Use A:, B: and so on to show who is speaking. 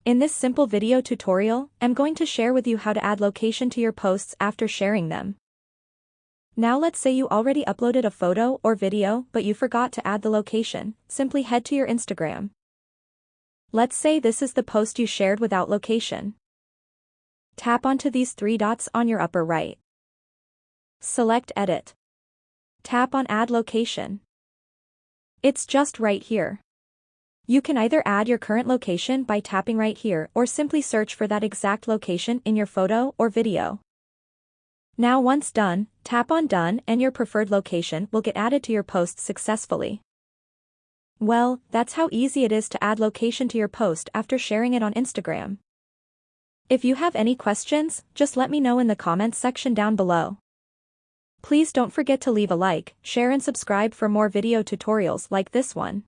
A: In this simple video tutorial, I'm going to share with you how to add location to your posts after sharing them. Now let's say you already uploaded a photo or video but you forgot to add the location. Simply head to your Instagram. Let's say this is the post you shared without location. Tap onto these three dots on your upper right. Select Edit. Tap on Add Location. It's just right here. You can either add your current location by tapping right here or simply search for that exact location in your photo or video. Now once done, tap on Done and your preferred location will get added to your post successfully. Well, that's how easy it is to add location to your post after sharing it on Instagram. If you have any questions, just let me know in the comments section down below. Please don't forget to leave a like, share and subscribe for more video tutorials like this one.